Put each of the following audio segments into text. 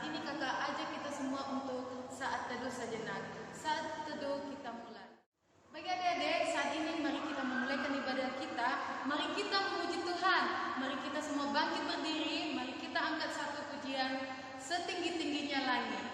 ini kakak ajak kita semua untuk saat teduh sejenak. Saat teduh kita mulai. Bagi adik-adik, saat ini mari kita memulaikan ibadah kita. Mari kita memuji Tuhan. Mari kita semua bangkit berdiri. Mari kita angkat satu pujian setinggi-tingginya langit.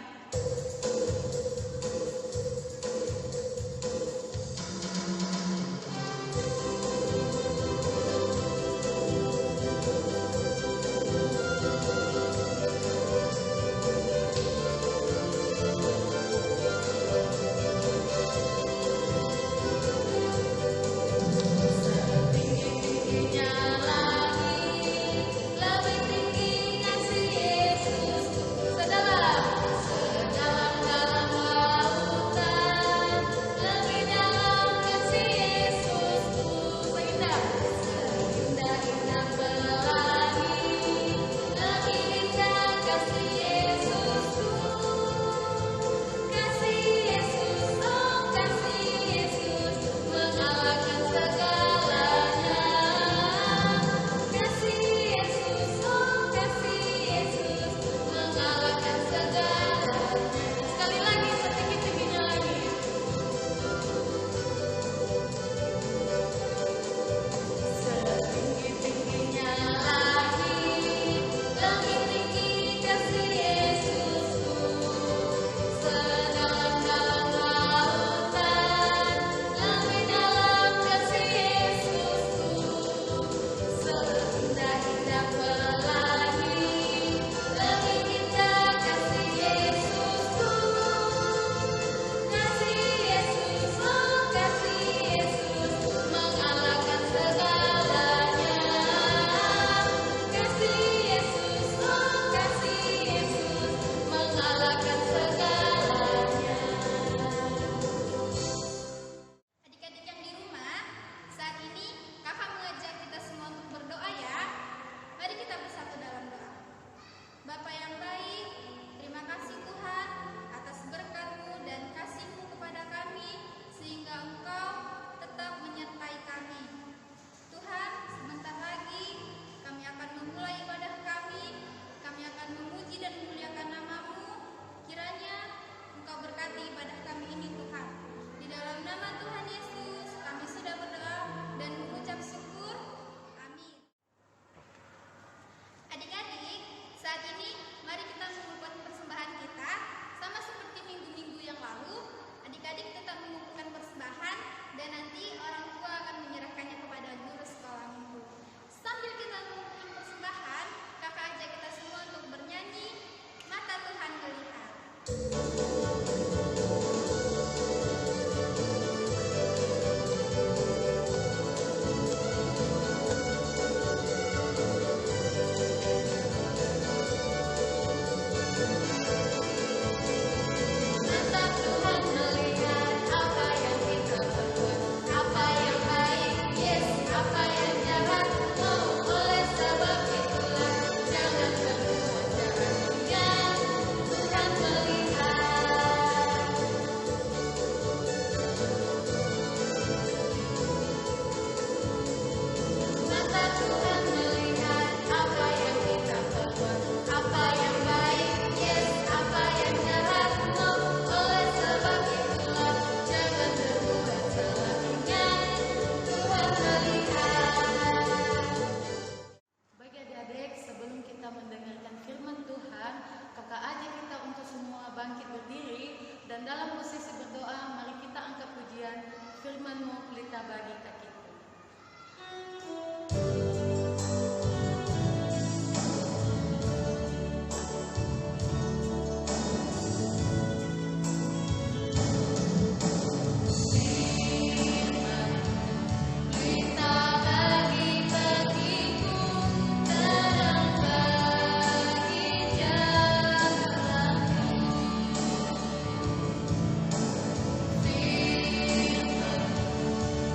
Dan dalam posisi berdoa, mari kita angkat pujian firman-Mu pelita bagi kakiku.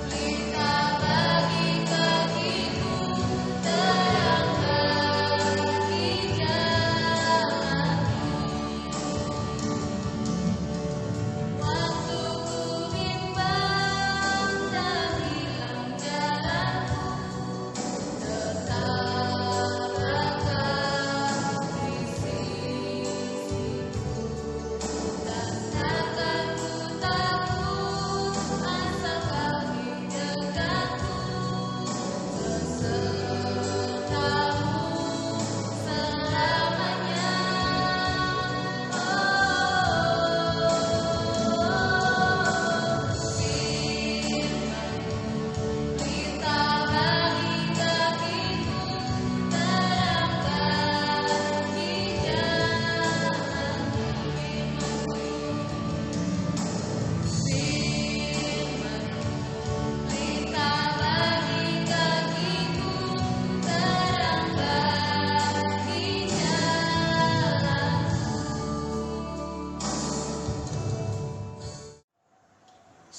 Kita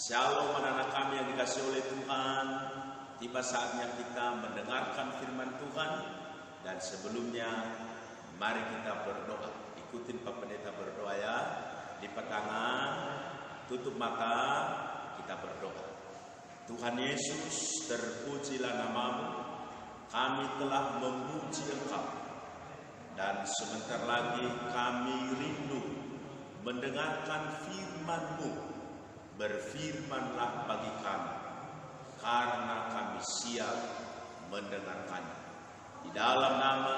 Shalom anak-anak kami yang dikasih oleh Tuhan. Tiba saatnya kita mendengarkan firman Tuhan. Dan sebelumnya mari kita berdoa. Ikutin Pak Pendeta berdoa ya. Lipat tangan, tutup mata, kita berdoa. Tuhan Yesus, terpujilah namamu. Kami telah memuji Engkau. Dan sebentar lagi kami rindu mendengarkan firman-Mu. Berfirmanlah bagi kami, karena kami siap mendengarkannya. Di dalam nama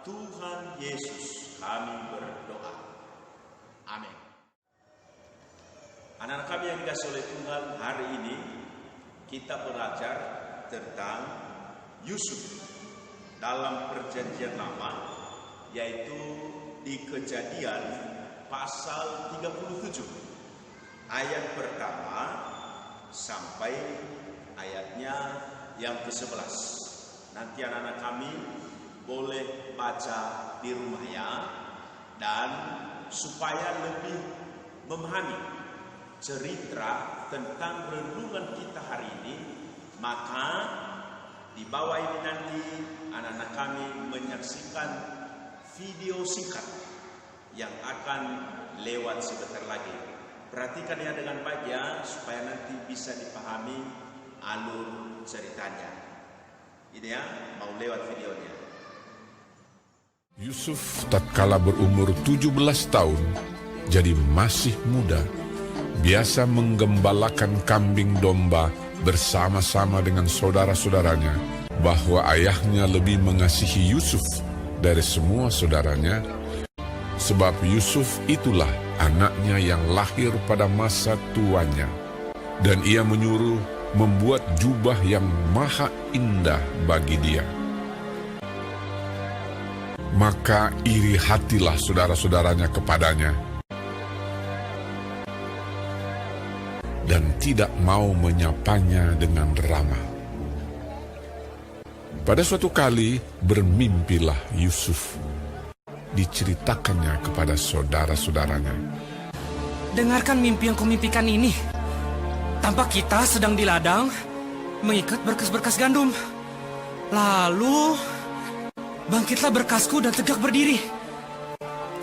Tuhan Yesus kami berdoa. Amin. Anak-anak kami yang dikasihi oleh Tuhan, hari ini kita belajar tentang Yusuf dalam Perjanjian Lama, yaitu di Kejadian pasal 37. Ayat pertama sampai ayatnya yang ke-11. Nanti anak-anak kami boleh baca di rumah ya. Dan supaya lebih memahami cerita tentang renungan kita hari ini, maka di bawah ini nanti anak-anak kami menyaksikan video singkat yang akan lewat sebentar lagi. Perhatikan ya dengan baik ya, supaya nanti bisa dipahami alur ceritanya. Ini ya, mau lewat videonya. Yusuf tatkala berumur 17 tahun, jadi masih muda, biasa menggembalakan kambing domba bersama-sama dengan saudara-saudaranya, bahwa ayahnya lebih mengasihi Yusuf dari semua saudaranya, sebab Yusuf itulah anaknya yang lahir pada masa tuanya. Dan ia menyuruh membuat jubah yang maha indah bagi dia. Maka iri hatilah saudara-saudaranya kepadanya, dan tidak mau menyapanya dengan ramah. Pada suatu kali bermimpilah Yusuf. Diceritakannya kepada saudara-saudaranya. Dengarkan mimpi yang kumimpikan ini. Tampak kita sedang di ladang mengikat berkas-berkas gandum. Lalu bangkitlah berkasku dan tegak berdiri.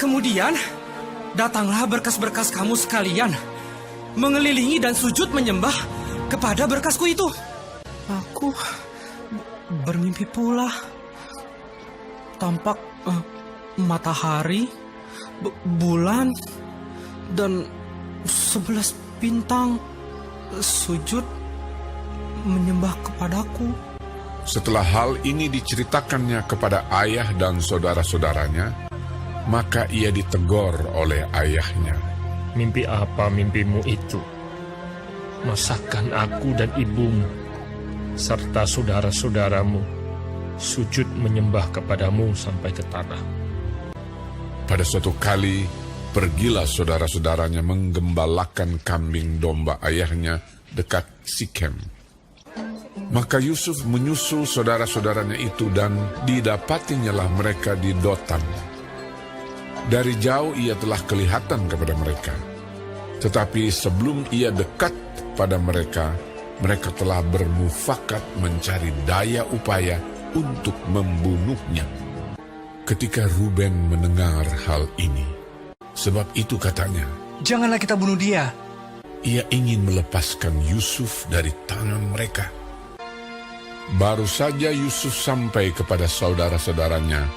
Kemudian datanglah berkas-berkas kamu sekalian, mengelilingi dan sujud menyembah kepada berkasku itu. Aku bermimpi pula. Tampak matahari, bulan, dan 11 bintang sujud menyembah kepadaku. Setelah hal ini diceritakannya kepada ayah dan saudara-saudaranya, maka ia ditegur oleh ayahnya. Mimpi apa mimpimu itu? Masakan aku dan ibumu, serta saudara-saudaramu, sujud menyembah kepadamu sampai ke tanah. Pada suatu kali, pergilah saudara-saudaranya menggembalakan kambing domba ayahnya dekat Sikem. Maka Yusuf menyusul saudara-saudaranya itu dan didapatinyalah mereka di Dotan. Dari jauh ia telah kelihatan kepada mereka. Tetapi sebelum ia dekat pada mereka, mereka telah bermufakat mencari daya upaya untuk membunuhnya. Ketika Ruben mendengar hal ini, sebab itu katanya, Janganlah kita bunuh dia. ia ingin melepaskan Yusuf dari tangan mereka. Baru saja Yusuf sampai kepada saudara-saudaranya,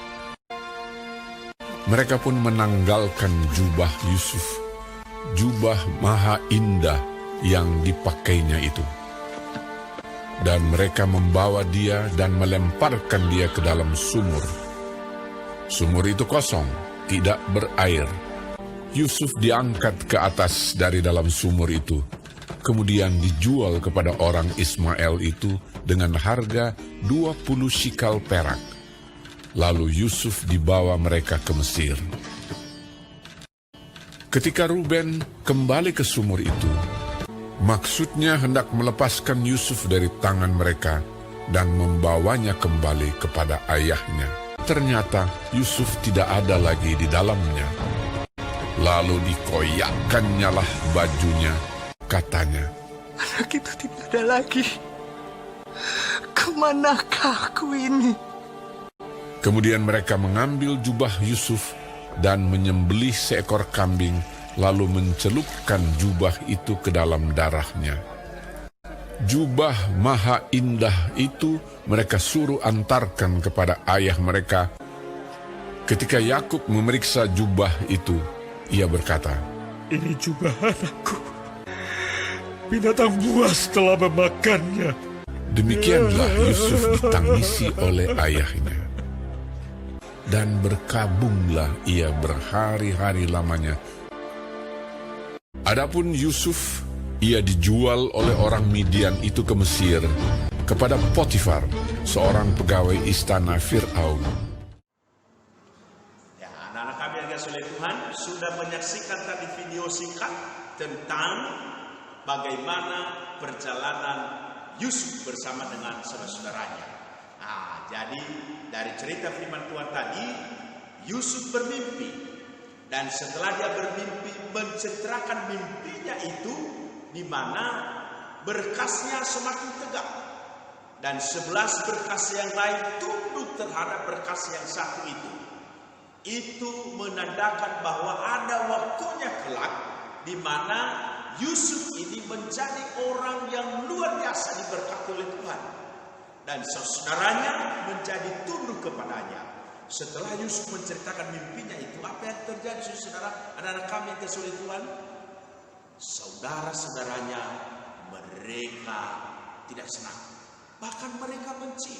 mereka pun menanggalkan jubah Yusuf, jubah maha indah yang dipakainya itu. Dan mereka membawa dia dan melemparkan dia ke dalam sumur. Sumur itu kosong, tidak berair. Yusuf diangkat ke atas dari dalam sumur itu, kemudian dijual kepada orang Ismail itu dengan harga 20 shikal perak. Lalu Yusuf dibawa mereka ke Mesir. Ketika Ruben kembali ke sumur itu, maksudnya hendak melepaskan Yusuf dari tangan mereka dan membawanya kembali kepada ayahnya. Ternyata Yusuf tidak ada lagi di dalamnya. Lalu dikoyakkannyalah bajunya, katanya, Anak itu tidak ada lagi. Kemanakah aku ini? Kemudian mereka mengambil jubah Yusuf dan menyembelih seekor kambing, lalu mencelupkan jubah itu ke dalam darahnya. Jubah maha indah itu mereka suruh antarkan kepada ayah mereka. Ketika Yakub memeriksa jubah itu, ia berkata, Ini jubah anakku. Binatang buas telah memakannya. Demikianlah Yusuf ditangisi oleh ayahnya. Dan berkabunglah ia berhari-hari lamanya. Adapun Yusuf, ia dijual oleh orang Midian itu ke Mesir, kepada Potifar, seorang pegawai istana Fir'aun. Ya, anak-anak kami yang dikasihi oleh Tuhan, sudah menyaksikan tadi video singkat tentang bagaimana perjalanan Yusuf bersama dengan saudara-saudaranya. Nah, jadi dari cerita firman Tuhan tadi, Yusuf bermimpi. Dan setelah dia bermimpi, menceritakan mimpinya itu, di mana berkasnya semakin tegak. Dan 11 berkas yang lain tunduk terhadap berkas yang satu itu. Itu menandakan bahwa ada waktunya kelak, di mana Yusuf ini menjadi orang yang luar biasa diberkati oleh Tuhan. Dan saudaranya menjadi tunduk kepadanya. Setelah Yusuf menceritakan mimpinya itu, apa yang terjadi saudara, anak-anak kami yang dikasihi oleh Tuhan? Saudara-saudaranya mereka tidak senang. Bahkan mereka benci.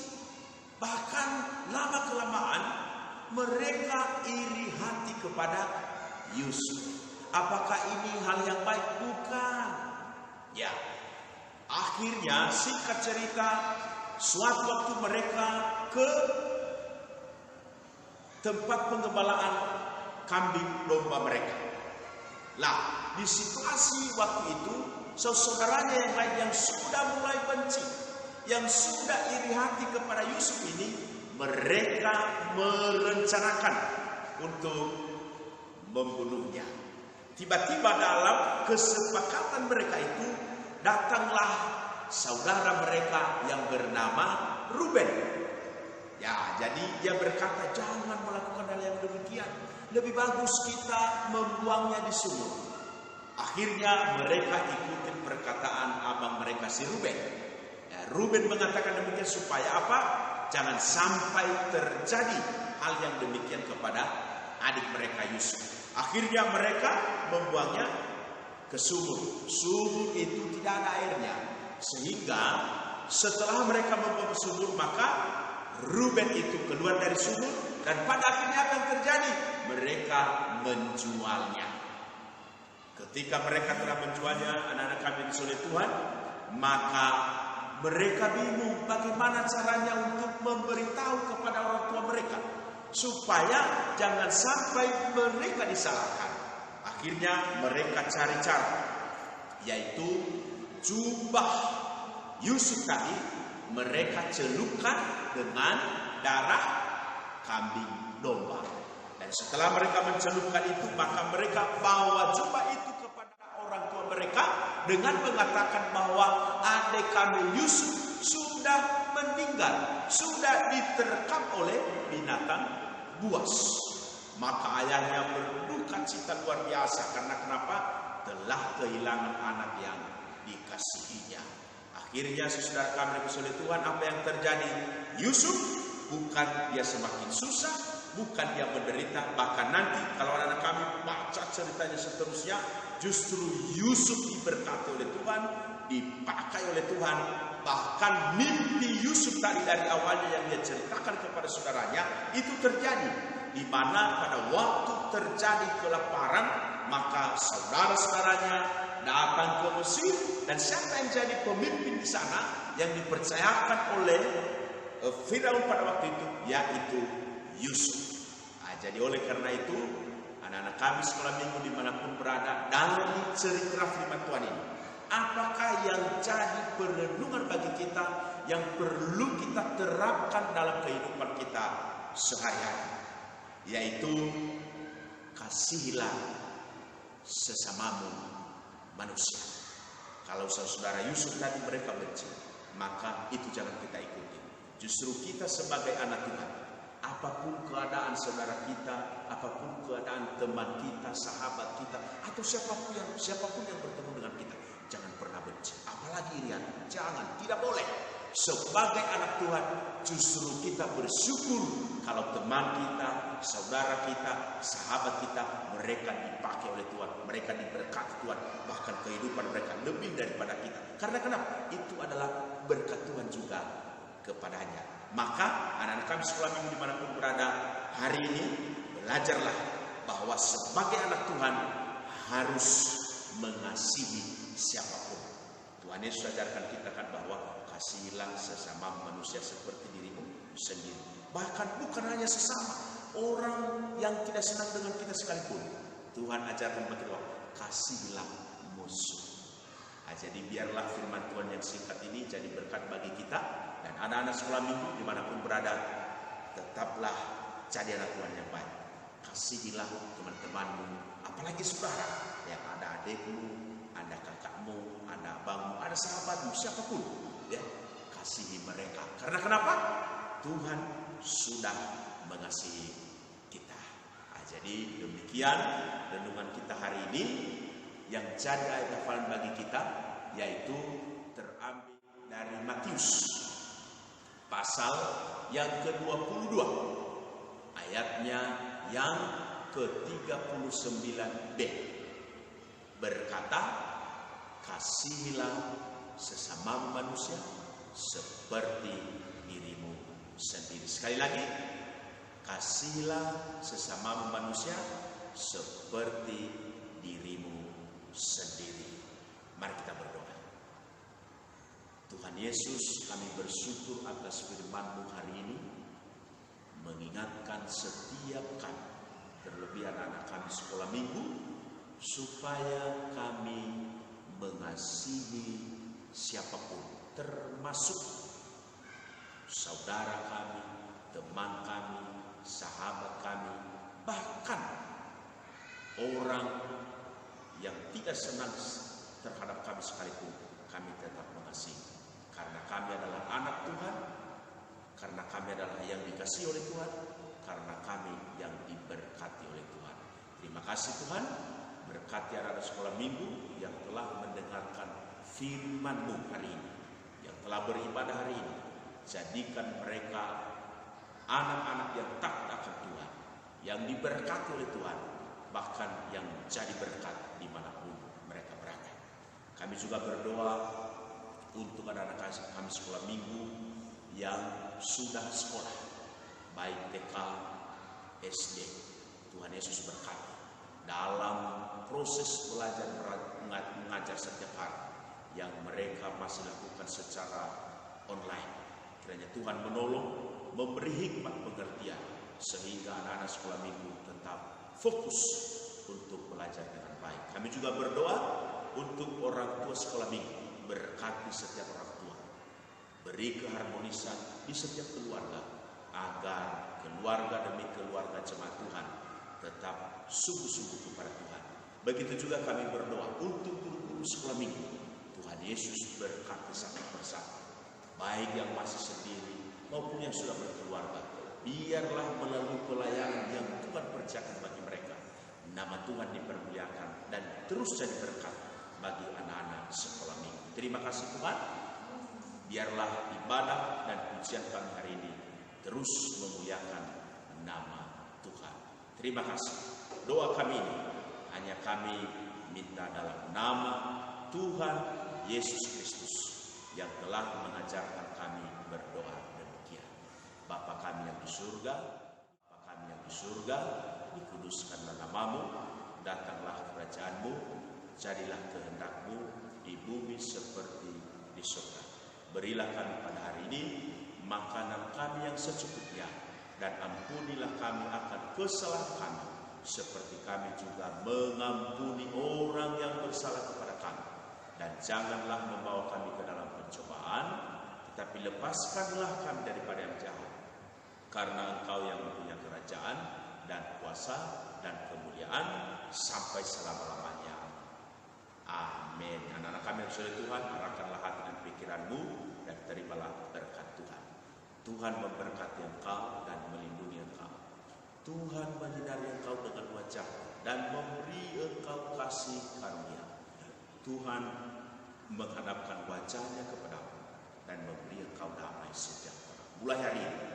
Bahkan lama-kelamaan mereka iri hati kepada Yusuf. Apakah ini hal yang baik? Bukan. Ya. Akhirnya singkat cerita, suatu waktu mereka ke tempat pengembalaan kambing domba mereka. Lah, di situasi waktu itu, saudaranya yang lain yang sudah mulai benci, yang sudah iri hati kepada Yusuf ini, mereka merencanakan untuk membunuhnya. Tiba-tiba dalam kesepakatan mereka itu, datanglah saudara mereka yang bernama Ruben. Ya, jadi dia berkata, jangan melakukan hal yang demikian. Lebih bagus kita membuangnya di sumur. Akhirnya mereka ikuti perkataan abang mereka si Ruben. Ya, Ruben mengatakan demikian supaya apa? Jangan sampai terjadi hal yang demikian kepada adik mereka Yusuf. Akhirnya mereka membuangnya ke sumur. Sumur itu tidak ada airnya. Sehingga setelah mereka membuang ke sumur, maka Ruben itu keluar dari sumur, dan pada akhirnya apa yang terjadi? Mereka menjualnya. Ketika mereka telah menjualnya, anak-anak kami dikasihi oleh Tuhan, maka mereka bingung bagaimana caranya untuk memberitahu kepada orang tua mereka supaya jangan sampai mereka disalahkan. Akhirnya mereka cari cara, yaitu jubah Yusuf tadi mereka celupkan dengan darah kambing domba. Dan setelah mereka mencelupkan itu, maka mereka bawa jubah itu kepada orang tua mereka dengan mengatakan bahwa adik kami Yusuf sudah meninggal, sudah diterkam oleh binatang buas. Maka ayahnya berduka cita luar biasa, karena kenapa? Telah kehilangan anak yang dikasihinya. Akhirnya saudara kami dikasihi oleh Tuhan, apa yang terjadi? Yusuf bukan dia semakin susah, bukan dia menderita, bahkan nanti kalau anak-anak kami baca ceritanya seterusnya, justru Yusuf diberkati oleh Tuhan, dipakai oleh Tuhan. Bahkan mimpi Yusuf tadi dari awalnya yang dia ceritakan kepada saudaranya itu terjadi, di mana pada waktu terjadi kelaparan, maka saudara-saudaranya datang ke Mesir, dan siapa yang jadi pemimpin di sana yang dipercayakan oleh Firaun pada waktu itu, yaitu Yusuf. Nah, jadi oleh karena itu, anak-anak kami sekolah minggu dimanapun berada, dalam cerita firman Tuhan ini, apakah yang jadi perenungan bagi kita yang perlu kita terapkan dalam kehidupan kita sehari-hari? Yaitu kasihilah sesamamu manusia. Kalau saudara Yusuf tadi mereka benci, maka itu jangan kita ikuti. Justru kita sebagai anak Tuhan, apapun keadaan saudara kita, apapun keadaan teman kita, sahabat kita, atau siapapun yang bertemu dengan kita, jangan pernah benci. Apalagi irian, jangan, tidak boleh. Sebagai anak Tuhan, justru kita bersyukur kalau teman kita, saudara kita, sahabat kita, mereka dipakai oleh Tuhan, mereka diberkati Tuhan, bahkan kehidupan mereka lebih daripada kita. Karena kenapa? Itu adalah berkat Tuhan juga kepadanya. Maka anak-anak kami sekolah minggu dimanapun berada hari ini, belajarlah bahwa sebagai anak Tuhan harus mengasihi siapapun. Tuhan Yesus ajarkan kita kan bahwa kasihilah sesama manusia seperti dirimu sendiri. Bahkan bukan hanya sesama, orang yang tidak senang dengan kita sekalipun, Tuhan ajarkan bagi kita, kasihilah musuh. Jadi biarlah firman Tuhan yang singkat ini jadi berkat bagi kita dan anak-anak sekolah minggu dimanapun berada, tetaplah jadi anak Tuhan yang baik. Kasihilah teman-temanmu, apalagi saudara yang ada adikmu, ada kakakmu, ada abangmu, ada sahabatmu, siapapun, ya, kasihi mereka. Karena kenapa? Tuhan sudah mengasihi kita. Jadi demikian renungan kita hari ini. Yang jadi ayat hafalan bagi kita yaitu terambil dari Matius pasal yang ke-22 ayatnya yang ke-39b, berkata, kasihilah sesama manusia seperti dirimu sendiri. Sekali lagi, kasihilah sesama manusia seperti dirimu sendiri. Mari kita berdoa. Tuhan Yesus, kami bersyukur atas firman-Mu hari ini, mengingatkan setiap kami, terlebih anak-anak kami sekolah minggu, supaya kami mengasihi siapapun, termasuk saudara kami, teman kami, sahabat kami, bahkan orang yang tidak senang terhadap kami sekalipun, kami tetap mengasihi. Karena kami adalah anak Tuhan, karena kami adalah yang dikasihi oleh Tuhan, karena kami yang diberkati oleh Tuhan. Terima kasih Tuhan, berkati anak-anak sekolah minggu yang telah mendengarkan firman-Mu hari ini, yang telah beribadah hari ini. Jadikan mereka anak-anak yang taat akan Tuhan, yang diberkati oleh Tuhan, bahkan yang jadi berkat dimanapun mereka berada. Kami juga berdoa untuk anak-anak kami sekolah minggu yang sudah sekolah, baik TK, SD. Tuhan Yesus berkati dalam proses belajar mengajar setiap hari yang mereka masih lakukan secara online. Kiranya Tuhan menolong, memberi hikmat pengertian sehingga anak-anak sekolah minggu tetap fokus untuk belajar dengan baik. Kami juga berdoa untuk orang tua sekolah minggu, berkati setiap orang tua, beri keharmonisan di setiap keluarga, agar keluarga demi keluarga jemaat Tuhan tetap sungguh-sungguh kepada Tuhan. Begitu juga kami berdoa untuk guru-guru sekolah minggu. Tuhan Yesus berkati satu persatu, baik yang masih sendiri maupun yang sudah berkeluarga. Biarlah melalui pelayanan yang Tuhan kerjakan bagi mereka, nama Tuhan dipermuliakan dan terus jadi berkat bagi anak-anak sekolah minggu. Terima kasih Tuhan. Biarlah ibadah dan pujian kami hari ini terus memuliakan nama Tuhan. Terima kasih. Doa kami ini hanya kami minta dalam nama Tuhan Yesus Kristus yang telah mengajarkan kami berdoa demikian. Bapa kami yang di surga, Bapa kami yang di surga, dikuduskanlah nama-Mu, datanglah kerajaan-Mu, jadilah kehendak-Mu di bumi seperti di surga. Berilah kami pada hari ini makanan kami yang secukupnya, dan ampunilah kami akan kesalahan kami, seperti kami juga mengampuni orang yang bersalah kepada kami. Dan janganlah membawa kami ke dalam pencobaan, tetapi lepaskanlah kami daripada yang jahat. Karena Engkau yang mempunyai kerajaan dan kuasa dan kemuliaan sampai selama-lamanya. Amin. Amin. Anak-anak kami yang sudah Tuhan, arahkanlah hati dan pikiranmu dan terimalah berkat Tuhan. Tuhan memberkati engkau dan melindungi engkau. Tuhan menyinari engkau dengan wajah dan memberi engkau kasih karunia. Tuhan menghadapkan wajahnya kepadamu dan memberi engkau damai sejahtera. Mulai hari ini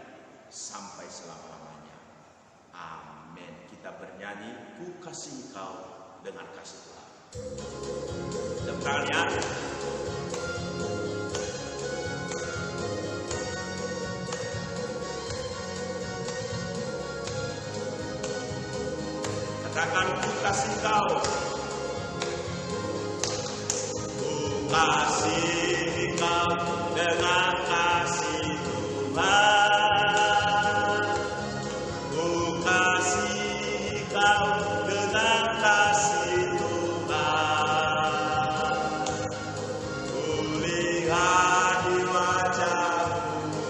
sampai selama-lamanya. Amin. Kita bernyanyi, ku kasih engkau dengan kasih Tuhan. Tepuk tangan ya. Katakan, ku kasih kau. Ku kasih kau dengan kasih Tuhan. Ku kasih kau dengan kasih Tuhan. Ku lihat di wajahmu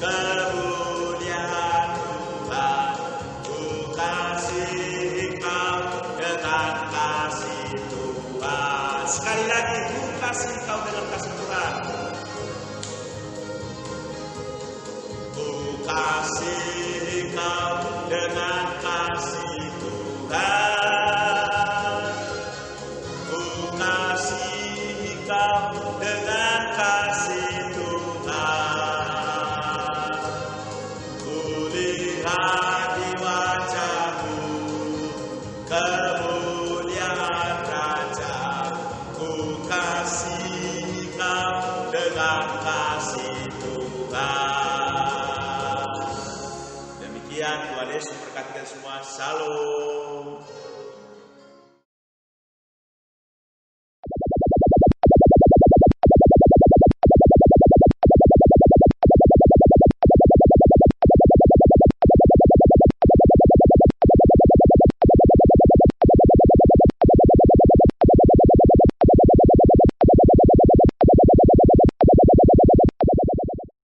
kemuliaan Tuhan. Ku kasih kau dengan kasih Tuhan. Sekali lagi, ku kasih kau dengan kasih Tuhan. Ku kasih kau dengan kasih Tuhan. Ku kasih kau dengan kasih Tuhan. Ku lihat di wajahmu kemuliaan Raja. Ku kasih kau dengan kasih Tuhan. Demikian Tuhan Yesus memberkati kita semua. Shalom.